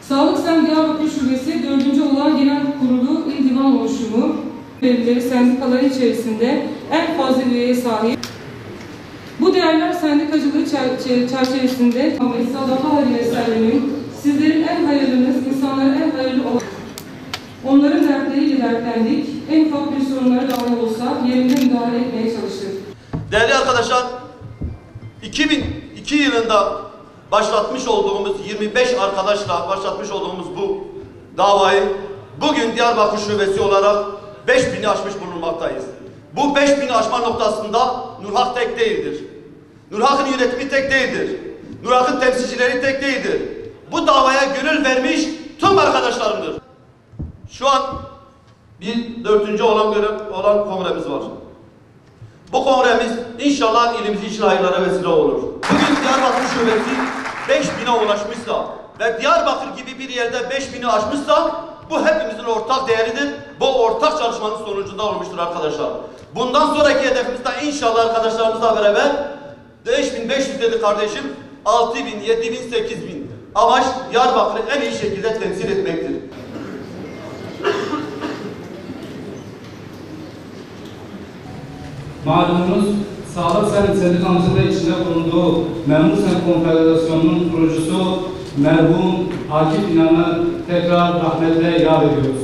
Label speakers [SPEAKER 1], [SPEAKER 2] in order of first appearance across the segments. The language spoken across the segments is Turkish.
[SPEAKER 1] Sağlık Sen Diyarbakır Şubesi 4. Olağan Genel Kurulu İl Divan Oluşumu üyeleri sendikaları içerisinde en fazla üyeye sahip. Bu değerler sendikacılığı çerçevesinde Sadaka Haliye Selvi'nin sizlerin en hayırlınız, insanlara en hayırlı olan onların dertleriyle dertlendik. En ufak bir sorunlara dahi olsa yerinde müdahale etmeye çalıştık.
[SPEAKER 2] Değerli arkadaşlar, 2002 yılında başlatmış olduğumuz 25 arkadaşla başlatmış olduğumuz bu davayı bugün Diyarbakır Şubesi olarak 5000'i aşmış bulunmaktayız. Bu 5000'i aşma noktasında Nurhak tek değildir. Nurhak'ın yönetimi tek değildir. Nurhak'ın temsilcileri tek değildir. Bu davaya gönül vermiş tüm arkadaşlarımdır. Şu an bir 4. olan kongremiz var. Bu kongremiz inşallah ilimiz için hayırlara vesile olur. Bugün Diyarbakır Şubesi 5000'e ulaşmışsa ve Diyarbakır gibi bir yerde 5000'i aşmışsa bu hepimizin ortak değeridir. Bu ortak çalışmanın sonucunda olmuştur arkadaşlar. Bundan sonraki hedefimiz de inşallah arkadaşlarımızla beraber 5500 dedi kardeşim, 6000, 7000, 8000. Amaç Diyarbakır'ı en iyi şekilde temsil etmektir.
[SPEAKER 3] Malumunuz, Sağlık Sen sendikamızın da içinde bulunduğu Memur Sen Konfederasyonu'nun kurucusu merhum Akif İnan'ı tekrar rahmetle yad ediyoruz.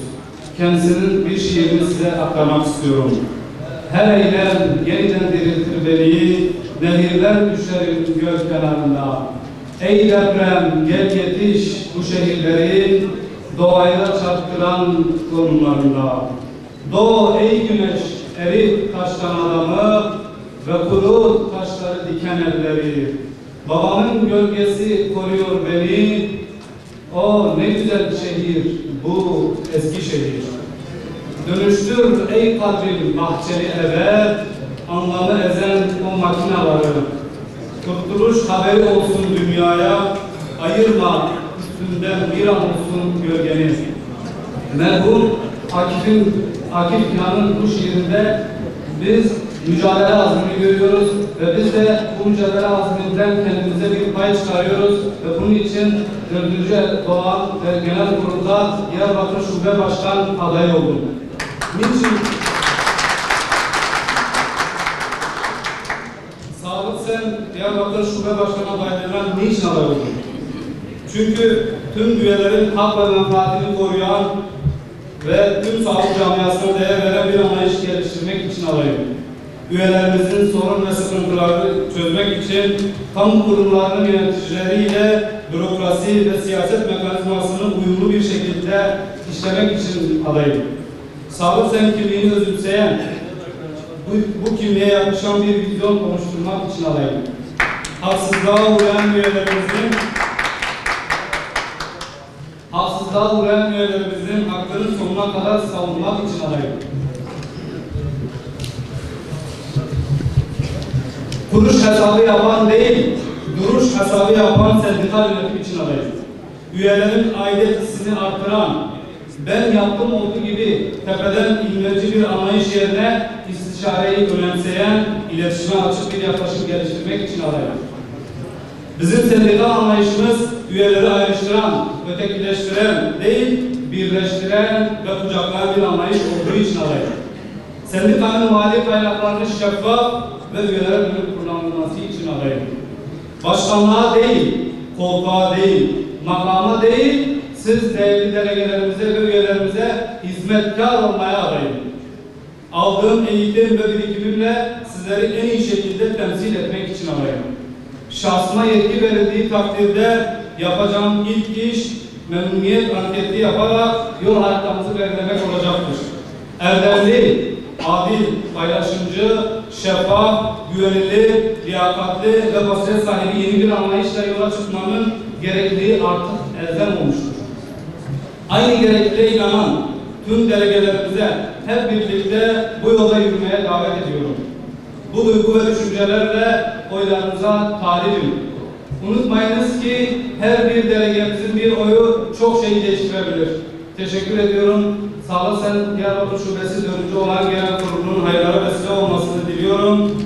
[SPEAKER 3] Kendisinin bir şiirini size aktarmak istiyorum. Her eylem yeniden diriltir beni, nehirler düşerim göl kenarında. Ey deprem gel yetiş bu şehirlerin doğaya çarptıran konumlarında. Doğu ey güneş erit taştan adamı ve kurut taşları diken elleri. Babamın gölgesi koruyor beni. O ne güzel şehir bu eski şehir. Dönüştür ey kalbim bahçeli eve, anlamı ezen o makinaları. Kurtuluş haberi olsun dünyaya, ayırma üstünden bir an olsun gölgeniz. Merhum Akif İnan'ın bu şiirinde biz mücadele azmini görüyoruz ve biz de bu mücadele azminden kendimize bir pay çıkarıyoruz ve bunun için 4. Doğan ve Genel Kurul'da Diyarbakır Şube Başkan adayı oldum. Niçin? Sağlık Sen Diyarbakır Şube Başkanı adaylığından niçin aday oldum? Çünkü tüm üyelerin hak ve menfaatini koruyan ve tüm sağlık camiasına değer veren bir anlayış geliştirmek için adayım. Üyelerimizin sorun ve sıkıntılarını çözmek için kamu kurumlarının yöneticileriyle bürokrasi ve siyaset mekanizmasını uyumlu bir şekilde işlemek için adayım. Sağlık Sen kimliğini özümseyen, bu kimliğe yakışan bir vizyon oluşturmak için adayım. Haksızlığa uğrayan üyelerimizin haklarını sonuna kadar savunmak için adayım. Kuruş hesabı yapan değil, duruş hesabı yapan sendikal yönetim için adayım. Üyelerin aidiyet hissini artıran, ben yaptım olduğu gibi tepeden inmeci bir anlayış yerine istişareyi önemseyen, iletişime açık bir yaklaşım geliştirmek için adayım. Bizim sendikal anlayışımız üyeleri ayrıştıran, ötekileştiren değil, birleştiren ve kucaklayan bir anlayış olduğu için adayım. Sendikanın mali kaynaklarını şeffaf ve üyelere dönük kullanılması için adayım. Başkanlığa değil, koltuğa değil, makama değil, siz değerli delegelerimize ve üyelerimize hizmetkar olmaya adayım. Aldığım eğitim ve birikimimle sizleri en iyi şekilde temsil etmek için adayım. Şahsıma yetki verildiği takdirde yapacağım ilk iş memnuniyet anketi yaparak yol haritamızı belirlemek olacaktır. Erdemli, adil, paylaşımcı, şeffaf, güvenilir, liyakatli ve basiret sahibi yeni bir anlayışla yola çıkmanın gerekliliği artık elzem olmuştur. Aynı gerekliliğe inanan tüm delegelerimize hep birlikte bu yola yürümeye davet ediyorum. Bu duygu ve düşüncelerle oylarınıza talibim. Unutmayınız ki her bir delegemizin bir oyu çok şey değiştirebilir. Teşekkür ediyorum. Sağlık Sen Diyarbakır Şubesi 4. Olağan Genel Kurulu'nun hayırlara vesile olmasını diliyorum.